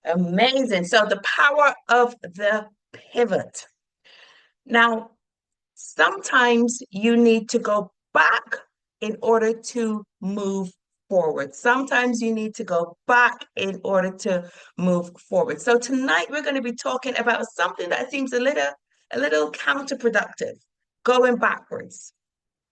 Amazing. So the power of the pivot. Now, sometimes you need to go back in order to move forward. Sometimes you need to go back in order to move forward. So tonight we're going to be talking about something that seems a little counterproductive, going backwards.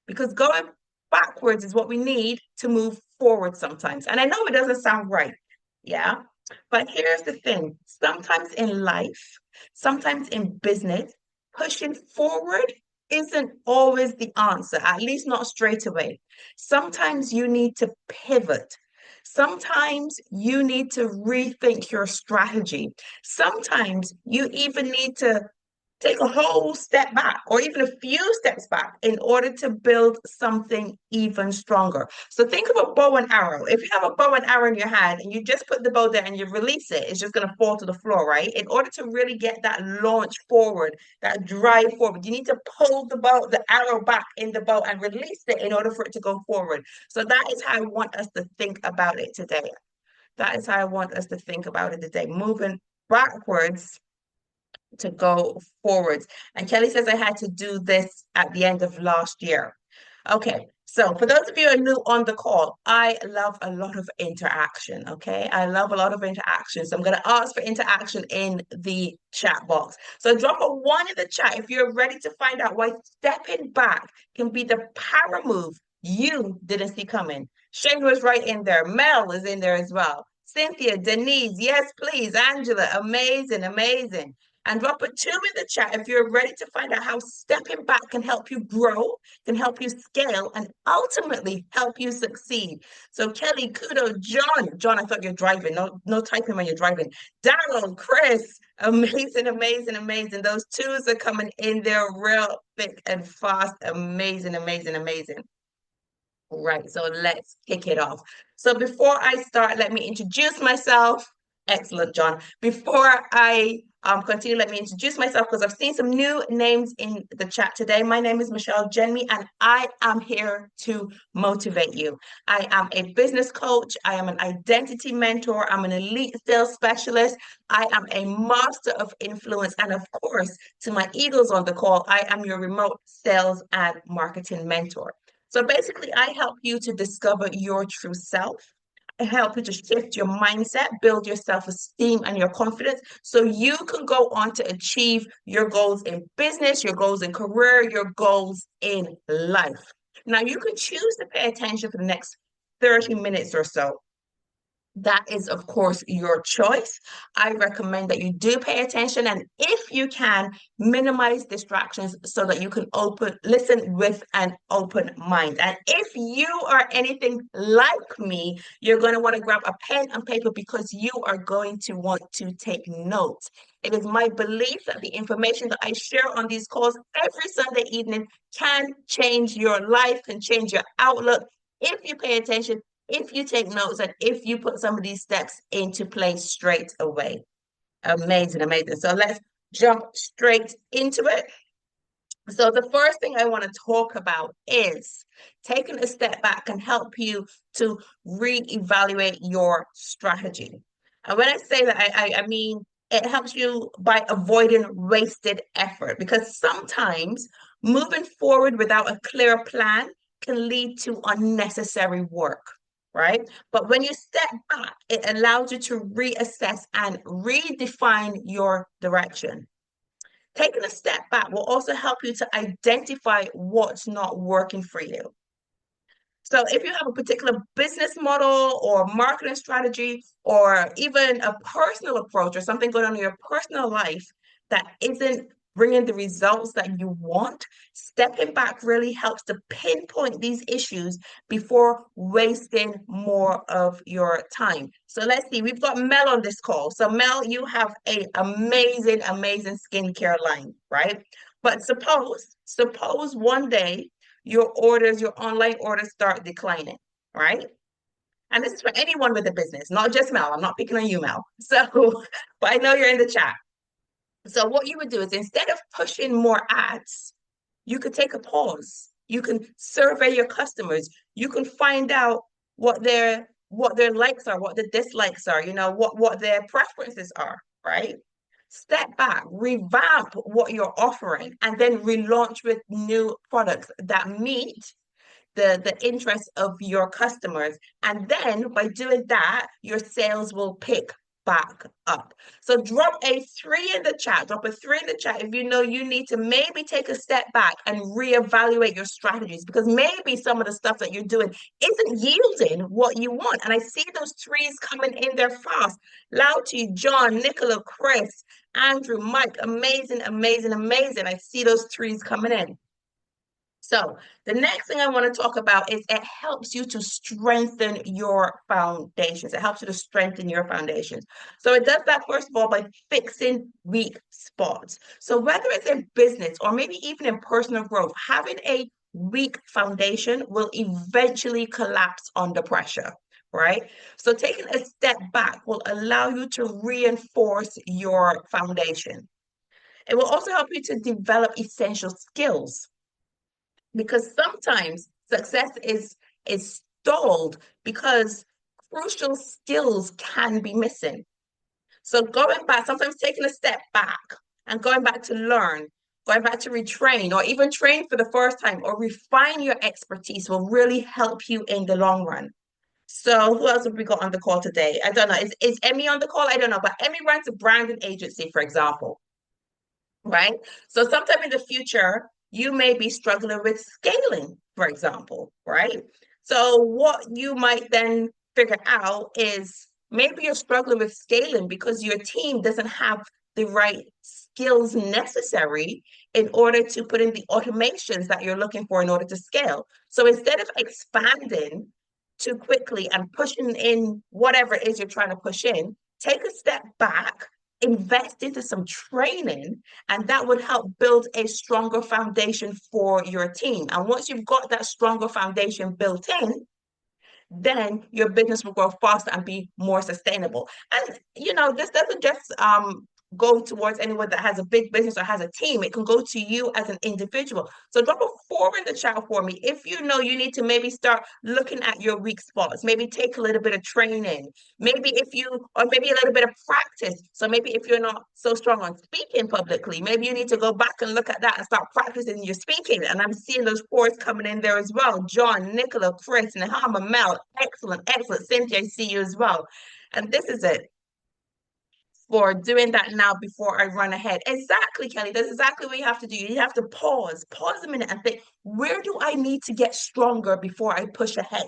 Because going backwards is what we need to move forward sometimes. And I know it doesn't sound right. Yeah. But here's the thing, sometimes in life, sometimes in business, pushing forward isn't always the answer, at least not straight away. Sometimes you need to pivot. Sometimes you need to rethink your strategy. Sometimes you even need to take a whole step back or even a few steps back in order to build something even stronger. So think of a bow and arrow. If you have a bow and arrow in your hand and you just put the bow there and you release it, it's just going to fall to the floor, right? In order to really get that launch forward, that drive forward, you need to pull the arrow back in the bow and release it in order for it to go forward. So that is how I want us to think about it today. That is how I want us to think about it today. Moving backwards to go forwards. And Kelly says I had to do this at the end of last year. Okay, so for those of you who are new on the call, I love a lot of interaction. Okay, I love a lot of interaction. So I'm going to ask for interaction in the chat box. So drop a one in the chat if you're ready to find out why stepping back can be the power move you didn't see coming. Shane was right in there. Mel is in there as well. Cynthia, Denise, yes, please. Angela, amazing, amazing. And drop a two in the chat if you're ready to find out how stepping back can help you grow, can help you scale, and ultimately help you succeed. So Kelly, kudo, John, I thought you're driving. No, no typing when you're driving. Daryl, Chris, amazing, amazing, amazing. Those twos are coming in there real thick and fast. Amazing, amazing, amazing. Right, so let's kick it off. So before I start, let me introduce myself. Excellent, John. Before I continue, let me introduce myself because I've seen some new names in the chat today. My name is Michelle Jenmy, and I am here to motivate you. I am a business coach. I am an identity mentor. I'm an elite sales specialist. I am a master of influence. And of course, to my Eagles on the call, I am your remote sales and marketing mentor. So basically, I help you to discover your true self. I help you to shift your mindset, build your self-esteem and your confidence so you can go on to achieve your goals in business, your goals in career, your goals in life. Now, you can choose to pay attention for the next 30 minutes or so. That is, of course, your choice. I recommend that you do pay attention and if you can, minimize distractions so that you can listen with an open mind. And if you are anything like me, you're going to want to grab a pen and paper because you are going to want to take notes. It is my belief that the information that I share on these calls every Sunday evening can change your life, can change your outlook if you pay attention, if you take notes, and if you put some of these steps into place straight away. Amazing, amazing. So let's jump straight into it. So the first thing I want to talk about is taking a step back can help you to reevaluate your strategy. And when I say that, I mean it helps you by avoiding wasted effort because sometimes moving forward without a clear plan can lead to unnecessary work, right? But when you step back, it allows you to reassess and redefine your direction. Taking a step back will also help you to identify what's not working for you. So if you have a particular business model or marketing strategy or even a personal approach or something going on in your personal life that isn't bringing the results that you want, stepping back really helps to pinpoint these issues before wasting more of your time. So let's see, we've got Mel on this call. So Mel, you have a amazing, amazing skincare line, right? But suppose one day your online orders start declining, right? And this is for anyone with a business, not just Mel. I'm not picking on you, Mel. So, but I know you're in the chat. So what you would do is instead of pushing more ads, you could take a pause. You can survey your customers. You can find out what their what their likes are, what the dislikes are, what their preferences are, right? Step back, revamp what you're offering, and then relaunch with new products that meet the interests of your customers. And then by doing that, your sales will pick back up. So drop a three in the chat. Drop a three in the chat if you know you need to maybe take a step back and reevaluate your strategies, because maybe some of the stuff that you're doing isn't yielding what you want. And I see those threes coming in there fast. Louty, John, Nicola, Chris, Andrew, Mike, amazing, amazing, amazing. I see those threes coming in. So the next thing I want to talk about is it helps you to strengthen your foundations. It helps you to strengthen your foundations. So it does that, first of all, by fixing weak spots. So whether it's in business or maybe even in personal growth, having a weak foundation will eventually collapse under pressure, right? So taking a step back will allow you to reinforce your foundation. It will also help you to develop essential skills, because sometimes success is stalled because crucial skills can be missing. So going back, sometimes taking a step back and going back to learn, going back to retrain, or even train for the first time or refine your expertise will really help you in the long run. So who else have we got on the call today? I don't know. Is Emmy on the call? I don't know, but Emmy runs a branding agency, for example, right? So sometime in the future, you may be struggling with scaling, for example, right? So what you might then figure out is maybe you're struggling with scaling because your team doesn't have the right skills necessary in order to put in the automations that you're looking for in order to scale. So instead of expanding too quickly and pushing in whatever it is you're trying to push in, take a step back, invest into some training, and that would help build a stronger foundation for your team. And once you've got that stronger foundation built in, then your business will grow faster and be more sustainable. And this doesn't just go towards anyone that has a big business or has a team. It can go to you as an individual. So drop a four in the chat for me if you know you need to maybe start looking at your weak spots. Maybe take a little bit of training. Maybe or maybe a little bit of practice. So maybe if you're not so strong on speaking publicly, maybe you need to go back and look at that and start practicing your speaking. And I'm seeing those fours coming in there as well. John, Nicola, Chris, Nahama, Mel. Excellent, excellent. Cynthia, I see you as well. And this is it for doing that now before I run ahead. Exactly, Kelly. That's exactly what you have to do. You have to pause a minute and think, where do I need to get stronger before I push ahead?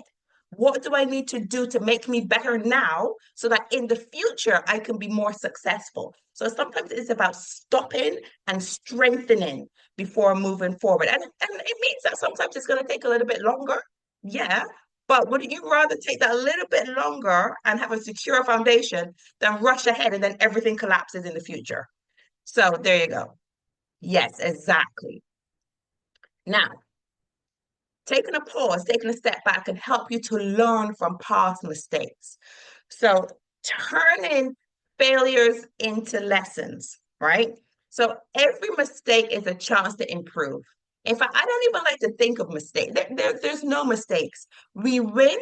What do I need to do to make me better now so that in the future I can be more successful? So sometimes it's about stopping and strengthening before moving forward. And it means that sometimes it's going to take a little bit longer. Yeah. But would you rather take that a little bit longer and have a secure foundation than rush ahead and then everything collapses in the future? So there you go. Yes, exactly. Now, taking a pause, taking a step back can help you to learn from past mistakes. So turning failures into lessons, right? So every mistake is a chance to improve. In fact, I don't even like to think of mistakes. There's no mistakes. We win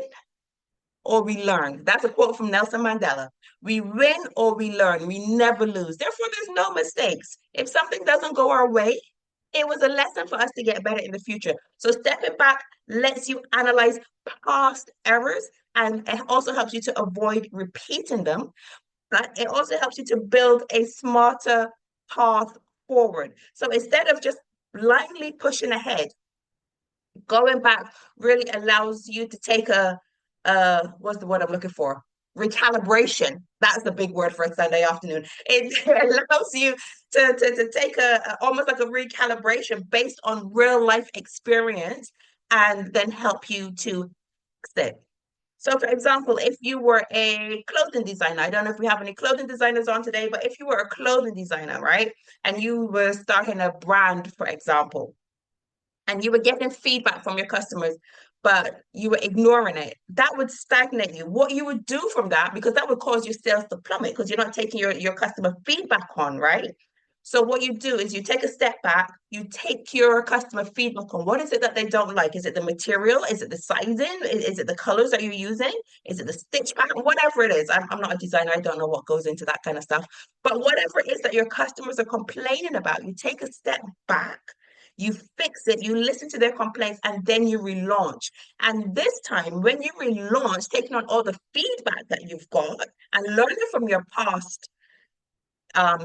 or we learn. That's a quote from Nelson Mandela. We win or we learn. We never lose. Therefore, there's no mistakes. If something doesn't go our way, it was a lesson for us to get better in the future. So stepping back lets you analyze past errors, and it also helps you to avoid repeating them. But it also helps you to build a smarter path forward. So instead of just blindly pushing ahead, going back really allows you to take what's the word I'm looking for? Recalibration. That's the big word for a Sunday afternoon. It allows you to take almost like a recalibration based on real life experience and then help you to fix it. So, for example, if you were a clothing designer, I don't know if we have any clothing designers on today, but if you were a clothing designer, right, and you were starting a brand, for example, and you were getting feedback from your customers, but you were ignoring it, that would stagnate you. What you would do from that, because that would cause your sales to plummet because you're not taking your customer feedback on, right? So what you do is you take a step back, you take your customer feedback on what is it that they don't like. Is it the material? Is it the sizing? Is it the colors that you're using? Is it the stitch pattern? Whatever it is. I'm not a designer. I don't know what goes into that kind of stuff. But whatever it is that your customers are complaining about, you take a step back, you fix it, you listen to their complaints, and then you relaunch. And this time, when you relaunch, taking on all the feedback that you've got and learning from your past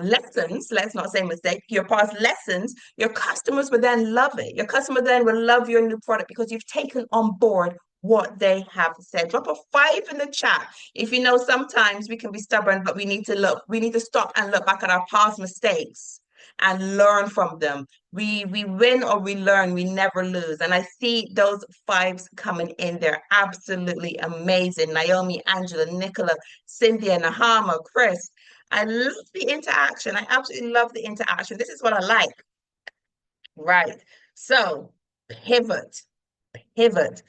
lessons, let's not say mistake, your past lessons, your customers will then love it. Your customer then will love your new product because you've taken on board what they have said. Drop a 5 in the chat. If you know, sometimes we can be stubborn, but we need to stop and look back at our past mistakes and learn from them. We win or we learn, we never lose. And I see those 5s coming in there. Absolutely amazing. Naomi, Angela, Nicola, Cynthia, Nahama, Chris. I love the interaction. I absolutely love the interaction. This is what I like. Right. So pivot, pivot.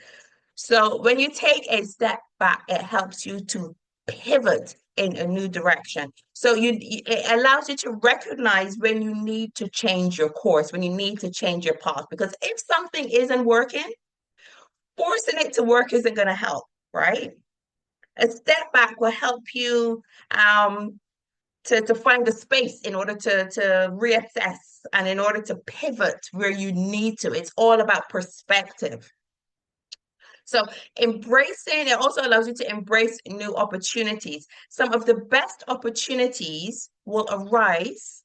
So when you take a step back, it helps you to pivot in a new direction. So it allows you to recognize when you need to change your course, when you need to change your path. Because if something isn't working, forcing it to work isn't going to help, right? A step back will help you to find the space in order to reassess and in order to pivot where you need to. It's all about perspective. So embracing, it also allows you to embrace new opportunities. Some of the best opportunities will arise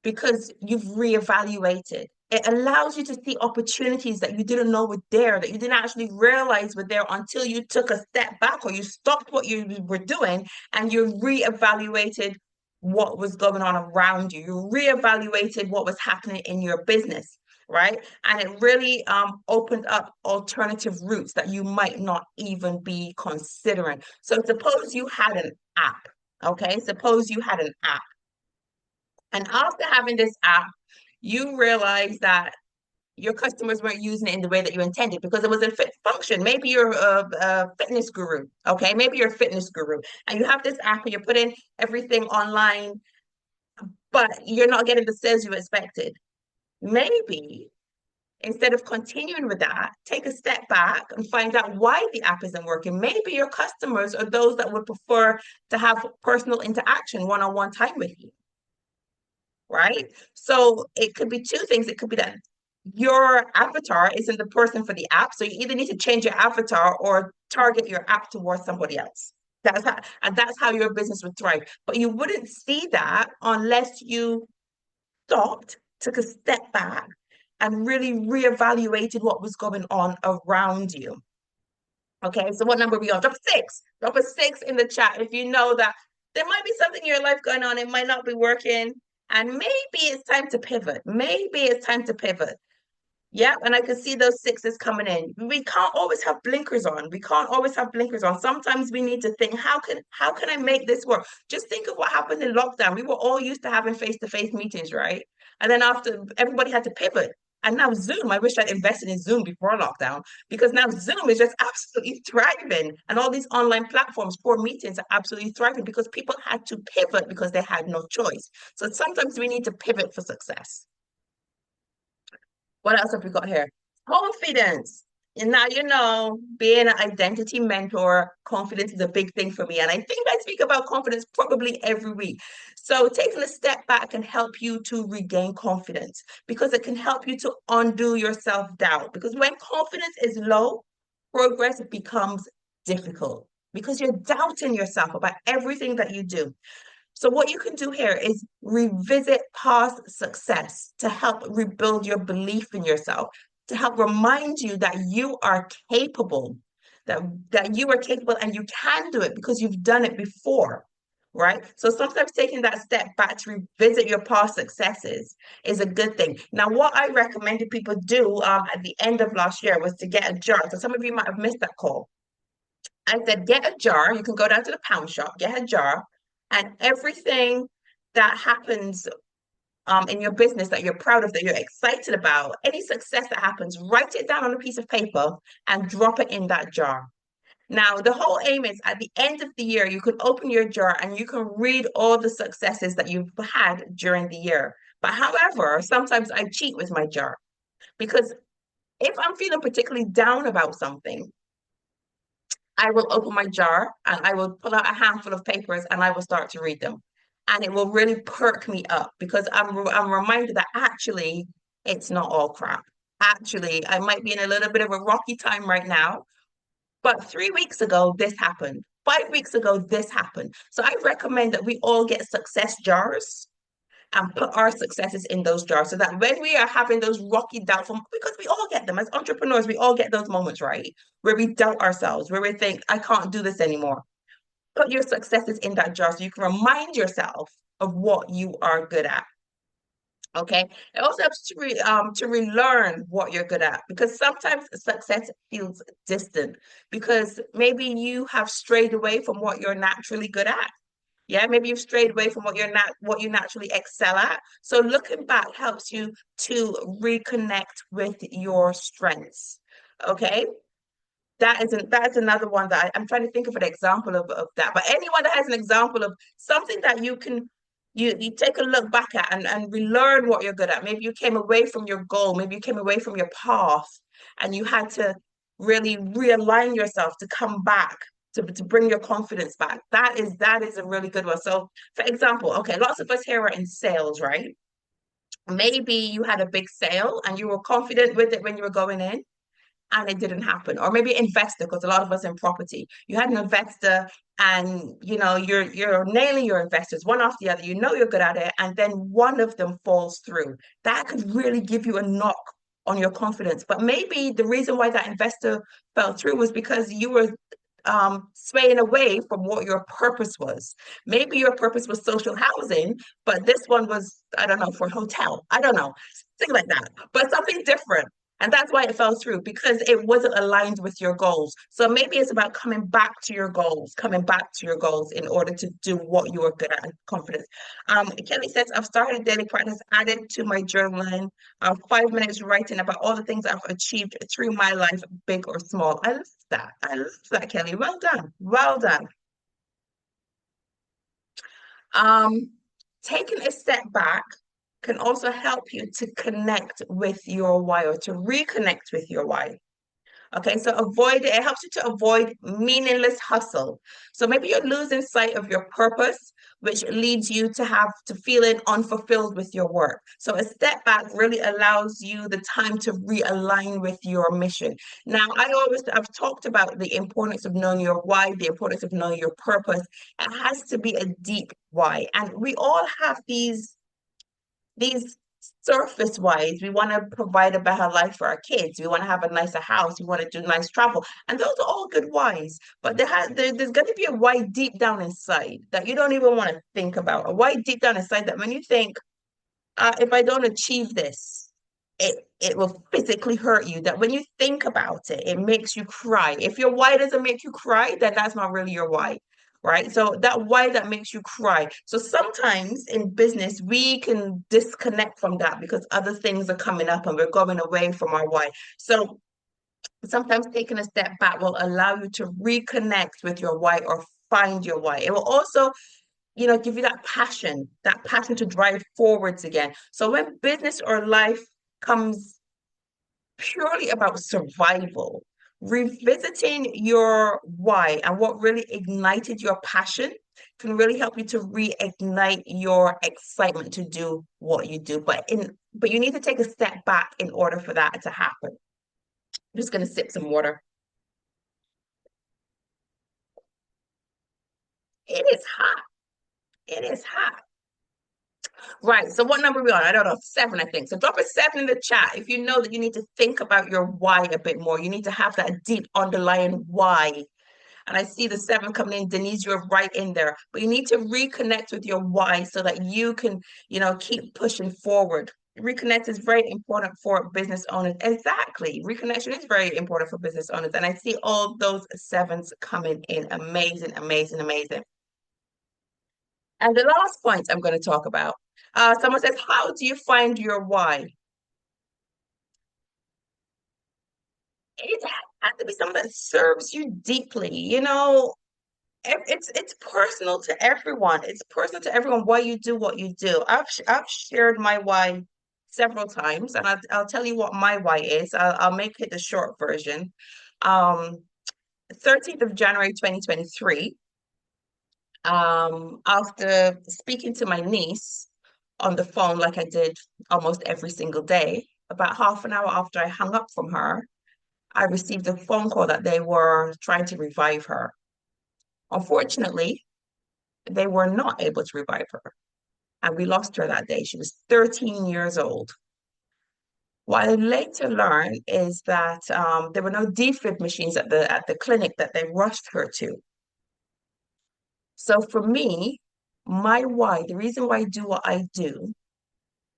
because you've reevaluated. It allows you to see opportunities that you didn't know were there, that you didn't actually realize were there until you took a step back or you stopped what you were doing and you reevaluated what was going on around you. You reevaluated what was happening in your business, right? And it really opened up alternative routes that you might not even be considering. So suppose you had an app, okay? Suppose you had an app. And after having this app, you realize that your customers weren't using it in the way that you intended because it wasn't fit function. Maybe you're a fitness guru, okay? Maybe you're a fitness guru and you have this app and you're putting everything online, but you're not getting the sales you expected. Maybe instead of continuing with that, take a step back and find out why the app isn't working. Maybe your customers are those that would prefer to have personal interaction, one-on-one time with you, right? So it could be two things. It could be that your avatar isn't the person for the app. So you either need to change your avatar or target your app towards somebody else. That's how your business would thrive. But you wouldn't see that unless you stopped, took a step back, and really reevaluated what was going on around you. Okay, so what number are we on? Drop a 6. Drop a 6 in the chat if you know that there might be something in your life going on, it might not be working, and maybe it's time to pivot. Maybe it's time to pivot. Yeah, and I can see those 6s coming in. We can't always have blinkers on. We can't always have blinkers on. Sometimes we need to think, how can I make this work? Just think of what happened in lockdown. We were all used to having face-to-face meetings, right? And then after everybody had to pivot. And now Zoom, I wish I'd invested in Zoom before lockdown because now Zoom is just absolutely thriving. And all these online platforms for meetings are absolutely thriving because people had to pivot because they had no choice. So sometimes we need to pivot for success. What else have we got here? Confidence. And now, being an identity mentor, confidence is a big thing for me. And I think I speak about confidence probably every week. So taking a step back can help you to regain confidence because it can help you to undo your self-doubt. Because when confidence is low, progress becomes difficult because you're doubting yourself about everything that you do. So what you can do here is revisit past success to help rebuild your belief in yourself, to help remind you that you are capable, that you are capable and you can do it because you've done it before, right? So sometimes taking that step back to revisit your past successes is a good thing. Now, what I recommended people do at the end of last year was to get a jar. So some of you might have missed that call. I said, get a jar. You can go down to the pound shop, get a jar, and everything that happens in your business that you're proud of, that you're excited about, any success that happens, write it down on a piece of paper and drop it in that jar. Now, the whole aim is at the end of the year, you can open your jar and you can read all the successes that you've had during the year. But however, sometimes I cheat with my jar because if I'm feeling particularly down about something, I will open my jar and I will pull out a handful of papers and I will start to read them. And it will really perk me up because I'm reminded that actually it's not all crap. Actually, I might be in a little bit of a rocky time right now, but 3 weeks ago, this happened. 5 weeks ago, this happened. So I recommend that we all get success jars and put our successes in those jars so that when we are having those rocky doubtful, because we all get them as entrepreneurs, we all get those moments, right? Where we doubt ourselves, where we think, I can't do this anymore. Put your successes in that jar so you can remind yourself of what you are good at. Okay. It also helps to relearn what you're good at because sometimes success feels distant because maybe you have strayed away from what you're naturally good at. Yeah, maybe you've strayed away from what you naturally excel at. So looking back helps you to reconnect with your strengths. Okay. That is another one that I'm trying to think of an example of that. But anyone that has an example of something that you can you take a look back at and relearn what you're good at. Maybe you came away from your goal, maybe you came away from your path and you had to really realign yourself to come back to bring your confidence back. That is a really good one. So for example, okay, lots of us here are in sales, right? Maybe you had a big sale and you were confident with it when you were going in and it didn't happen. Or maybe investor, because a lot of us in property, you had an investor and you're nailing your investors one after the other, you're good at it, and then one of them falls through. That could really give you a knock on your confidence. But maybe the reason why that investor fell through was because you were swaying away from what your purpose was. Maybe your purpose was social housing, but this one was, I don't know, for hotel. I don't know, something like that, but something different. And that's why it fell through because it wasn't aligned with your goals. So maybe it's about coming back to your goals, coming back to your goals in order to do what you are good at and confidence. Kelly says, I've started daily practice, added to my journaling, 5 minutes writing about all the things I've achieved through my life, big or small. I love that. I love that, Kelly. Well done. Well done. Um, Taking a step back can also help you to connect with your why or to reconnect with your why. Okay, so it helps you to avoid meaningless hustle. So maybe you're losing sight of your purpose, which leads you to have to feeling unfulfilled with your work. So a step back really allows you the time to realign with your mission. Now, I've talked about the importance of knowing your why, the importance of knowing your purpose. It has to be a deep why. And we all have these surface wise, we want to provide a better life for our kids. We want to have a nicer house. We want to do nice travel. And those are all good whys. But there's going to be a why deep down inside that you don't even want to think about. A why deep down inside that when you think, if I don't achieve this, it will physically hurt you. That when you think about it, it makes you cry. If your why doesn't make you cry, then that's not really your why. Right. So that why that makes you cry. So sometimes in business, we can disconnect from that because other things are coming up and we're going away from our why. So sometimes taking a step back will allow you to reconnect with your why or find your why. It will also give you that passion to drive forwards again. So when business or life comes purely about survival, revisiting your why and what really ignited your passion can really help you to reignite your excitement to do what you do. But you need to take a step back in order for that to happen. I'm just going to sip some water. It is hot. It is hot. Right. So what number are we on? I don't know. 7, I think. So drop a 7 in the chat if you know that you need to think about your why a bit more. You need to have that deep underlying why. And I see the 7 coming in. Denise, you're right in there. But you need to reconnect with your why so that you can, keep pushing forward. Reconnect is very important for business owners. Exactly. Reconnection is very important for business owners. And I see all those 7s coming in. Amazing, amazing, amazing. And the last point I'm going to talk about, someone says, how do you find your why? It has to be something that serves you deeply. It's personal to everyone. It's personal to everyone why you do what you do. I've shared my why several times, and I'll tell you what my why is. I'll make it the short version. Um, 13th of January 2023, after speaking to my niece on the phone like I did almost every single day, about half an hour after I hung up from her, I received a phone call that they were trying to revive her. Unfortunately, they were not able to revive her, and we lost her that day. She was 13 years old. What I later learned is that there were no defib machines at the clinic that they rushed her to. So for me, my why, the reason why I do what I do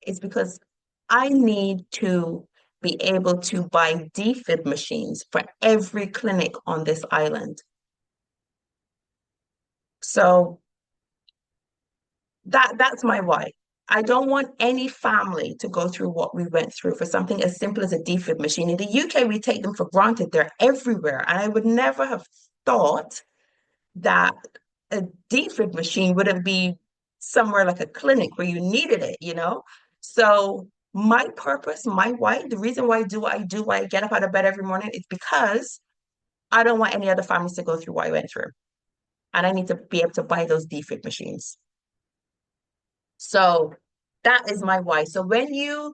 is because I need to be able to buy defib machines for every clinic on this island. So that's my why. I don't want any family to go through what we went through for something as simple as a defib machine. In the UK, we take them for granted. They're everywhere. And I would never have thought that a defib machine wouldn't be somewhere like a clinic where you needed it, you know? So my purpose, my why, the reason why I do what I do, why I get up out of bed every morning is because I don't want any other families to go through what I went through. And I need to be able to buy those defib machines. So that is my why. So when you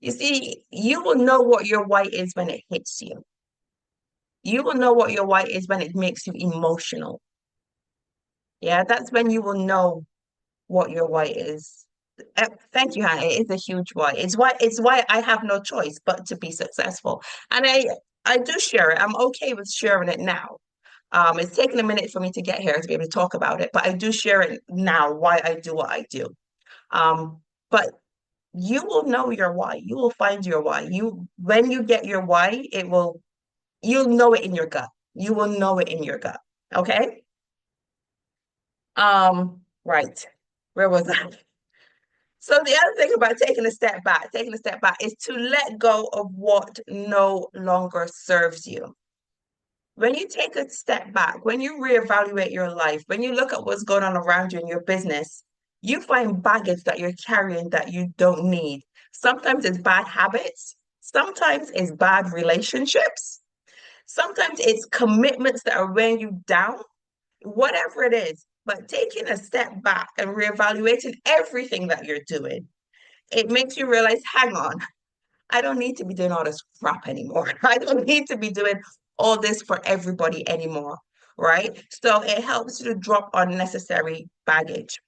see, you will know what your why is when it hits you. You will know what your why is when it makes you emotional. Yeah, that's when you will know what your why is. Thank you, Hannah. It is a huge why. It's why I have no choice but to be successful. And I do share it. I'm okay with sharing it now. It's taken a minute for me to get here to be able to talk about it, but I do share it now why I do what I do. But you will know your why. You will find your why. You when you get your why, you'll know it in your gut. You will know it in your gut. Okay? Right. Where was I? So the other thing about taking a step back is to let go of what no longer serves you. When you take a step back, when you reevaluate your life, when you look at what's going on around you in your business, you find baggage that you're carrying that you don't need. Sometimes it's bad habits, sometimes it's bad relationships, sometimes it's commitments that are weighing you down, whatever it is. But taking a step back and reevaluating everything that you're doing, it makes you realize, hang on, I don't need to be doing all this crap anymore. I don't need to be doing all this for everybody anymore, right? So it helps you to drop unnecessary baggage.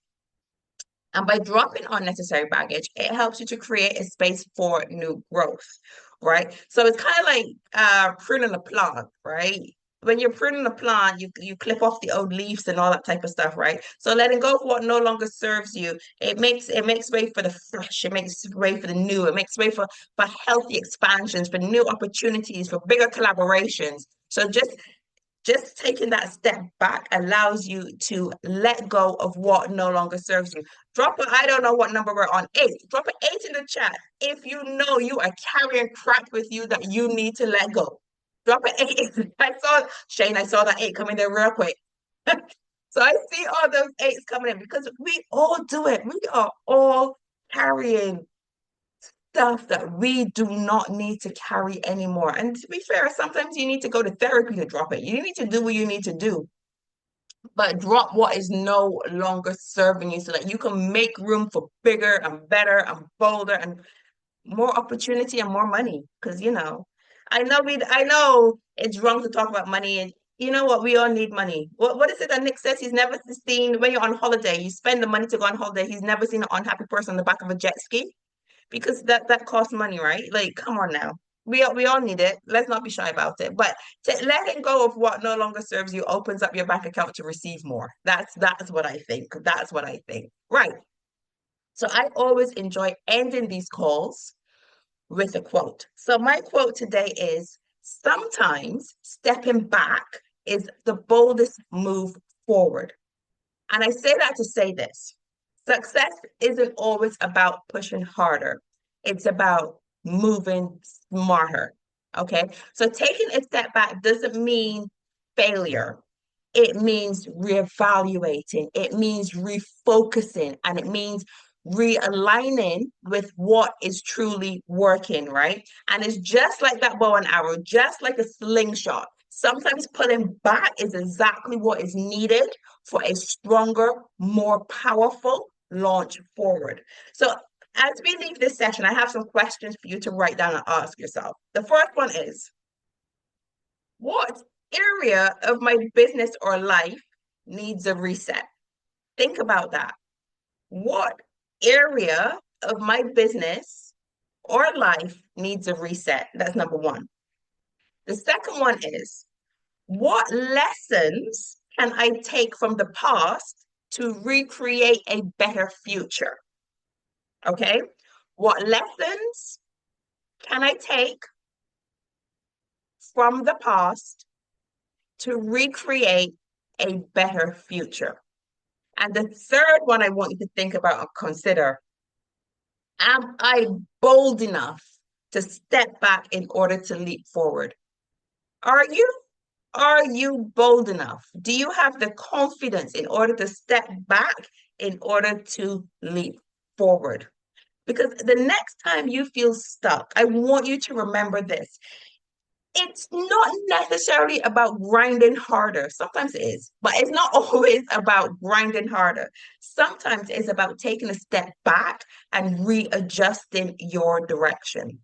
And by dropping unnecessary baggage, it helps you to create a space for new growth, right? So it's kind of like pruning a plant, right? When you're pruning a plant, you clip off the old leaves and all that type of stuff, right? So letting go of what no longer serves you, it makes way for the fresh, it makes way for the new, it makes way for healthy expansions, for new opportunities, for bigger collaborations. So just taking that step back allows you to let go of what no longer serves you. I don't know what number we're on, 8. Drop an 8 in the chat if you know you are carrying crap with you that you need to let go. Drop an 8. I saw that 8 coming there real quick. So I see all those 8s coming in because we all do it. We are all carrying stuff that we do not need to carry anymore. And to be fair, sometimes you need to go to therapy to drop it. You need to do what you need to do, but drop what is no longer serving you so that you can make room for bigger and better and bolder and more opportunity and more money. Because I know it's wrong to talk about money. And you know what? We all need money. What is it that Nick says? He's never seen when you're on holiday, you spend the money to go on holiday. He's never seen an unhappy person on the back of a jet ski because that costs money, right? Like, come on now. We all need it. Let's not be shy about it. But letting go of what no longer serves you opens up your bank account to receive more. That's what I think. That's what I think. Right. So I always enjoy ending these calls with a quote. So my quote today is sometimes stepping back is the boldest move forward. And I say that to say this. Success isn't always about pushing harder. It's about moving smarter. Okay. So taking a step back doesn't mean failure. it means reevaluating, it means refocusing, and it means realigning with what is truly working, right? And it's just like that bow and arrow, just like a slingshot. Sometimes pulling back is exactly what is needed for a stronger, more powerful launch forward. So, as we leave this session, I have some questions for you to write down and ask yourself. The first one is, what area of my business or life needs a reset? Think about that. What area of my business or life needs a reset? That's number one. The second one is, what lessons can I take from the past to recreate a better future? Okay. What lessons can I take from the past to recreate a better future? And the third one I want you to think about and consider, am I bold enough to step back in order to leap forward? Are you? Are you bold enough? Do you have the confidence in order to step back in order to leap forward? Because the next time you feel stuck, I want you to remember this. It's not necessarily about grinding harder. Sometimes it is, but it's not always about grinding harder. Sometimes it's about taking a step back and readjusting your direction.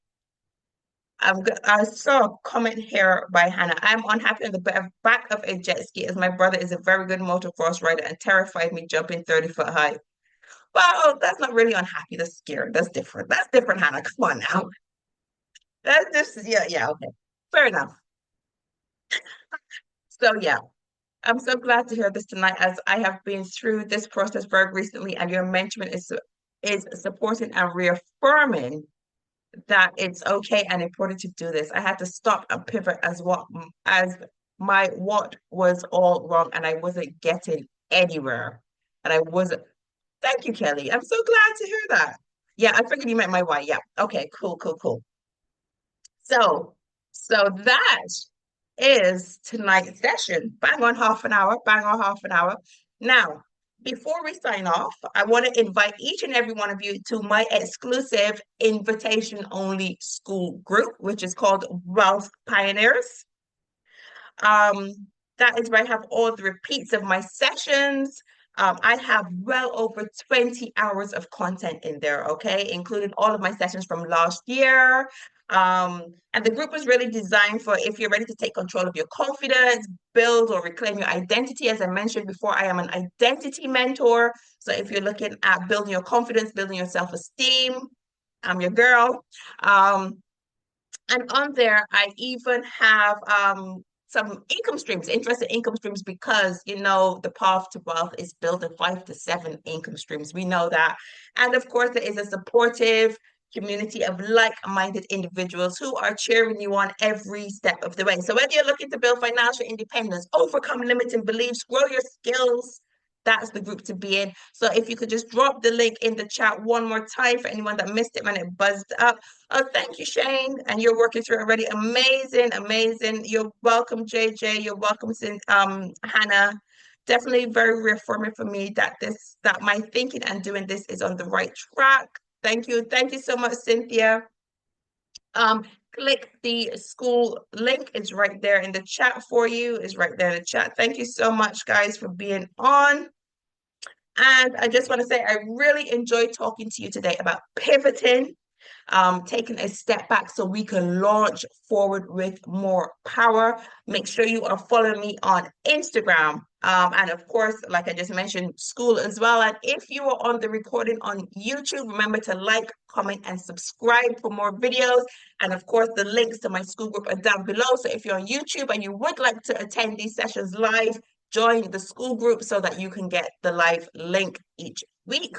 I saw a comment here by Hannah. I'm unhappy on the back of a jet ski as my brother is a very good motocross rider and terrified me jumping 30 foot high. Well, that's not really unhappy. That's scared. That's different. That's different, Hannah. Come on now. That's just, yeah, yeah, okay. Fair enough. So, yeah, I'm so glad to hear this tonight as I have been through this process very recently, and your mentoring is supporting and reaffirming that it's okay and important to do this. I had to stop and pivot as my what was all wrong, and I wasn't getting anywhere. And I wasn't. Thank you, Kelly. I'm so glad to hear that. Yeah, I figured you meant my why. Yeah. Okay, cool, cool, cool. So, so that is tonight's session. Bang on half an hour, bang on half an hour. Now, before we sign off, I want to invite each and every one of you to my exclusive invitation only school group, which is called Wealth Pioneers. Um, that is where I have all the repeats of my sessions. I have well over 20 hours of content in there, okay, including all of my sessions from last year. And the group was really designed for if you're ready to take control of your confidence, build or reclaim your identity. As I mentioned before, I am an identity mentor. So if you're looking at building your confidence, building your self-esteem, I'm your girl. And on there, I even have some income streams, interesting income streams, because the path to wealth is built in 5 to 7 income streams. We know that. And of course, there is a supportive community of like-minded individuals who are cheering you on every step of the way. So whether you're looking to build financial independence, overcome limiting beliefs, grow your skills, that's the group to be in. So if you could just drop the link in the chat one more time for anyone that missed it when it buzzed up. Oh, thank you, Shane. And you're working through it already. Amazing, amazing. You're welcome, JJ. You're welcome, Hannah. Definitely very reaffirming for me that my thinking and doing this is on the right track. Thank you. Thank you so much, Cynthia. Um, click the school link. It's right there in the chat for you. It's right there in the chat. Thank you so much, guys, for being on. And I just want to say I really enjoyed talking to you today about pivoting, taking a step back so we can launch forward with more power. Make sure you are following me on Instagram. And of course, like I just mentioned, Skool as well. And if you are on the recording on YouTube, remember to like, comment, and subscribe for more videos. And of course, the links to my Skool group are down below. So if you're on YouTube and you would like to attend these sessions live, join the Skool group so that you can get the live link each week.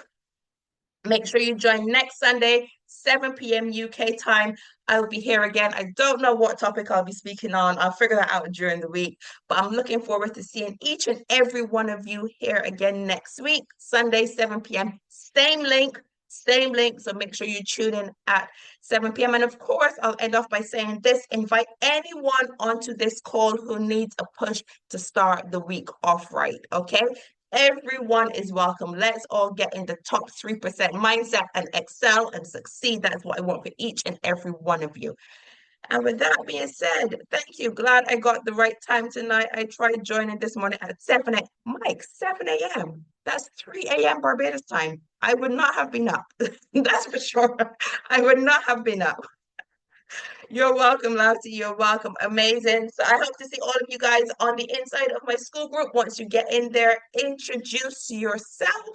Make sure you join next Sunday, 7 p.m. UK time. I will be here again. I don't know what topic I'll be speaking on. I'll figure that out during the week. But I'm looking forward to seeing each and every one of you here again next week, Sunday, 7 p.m. Same link, same link. So make sure you tune in at 7 p.m. And of course, I'll end off by saying this: invite anyone onto this call who needs a push to start the week off right. Okay. Everyone is welcome. Let's all get in the top 3% mindset and excel and succeed. That's what I want for each and every one of you. And with that being said, thank you. Glad I got the right time tonight. I tried joining this morning at 7 a.m. Mike, 7 a.m. That's 3 a.m. Barbados time. I would not have been up. That's for sure. I would not have been up. You're welcome, Louty. You're welcome. Amazing. So I hope to see all of you guys on the inside of my school group. Once you get in there, introduce yourself,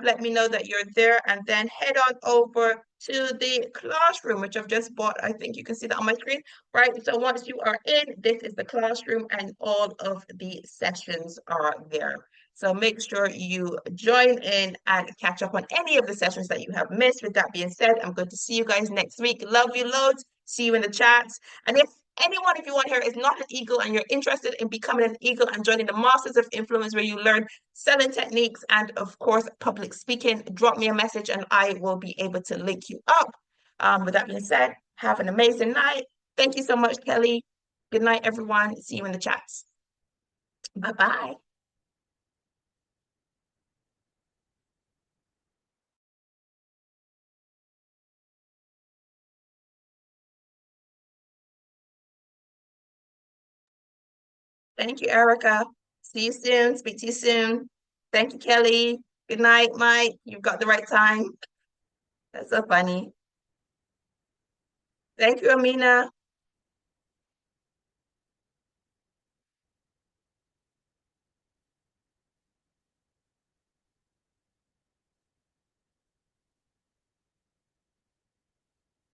let me know that you're there, and then head on over to the classroom, which I've just bought. I think you can see that on my screen, right? So once you are in, this is the classroom and all of the sessions are there. So make sure you join in and catch up on any of the sessions that you have missed. With that being said, I'm going to see you guys next week. Love you loads. See you in the chats. And if anyone, if you want here, is not an eagle and you're interested in becoming an eagle and joining the Masters of Influence, where you learn selling techniques and, of course, public speaking, drop me a message and I will be able to link you up. With that being said, have an amazing night. Thank you so much, Kelly. Good night, everyone. See you in the chats. Bye-bye. Thank you, Erica. See you soon. Speak to you soon. Thank you, Kelly. Good night, Mike. You've got the right time. That's so funny. Thank you, Amina.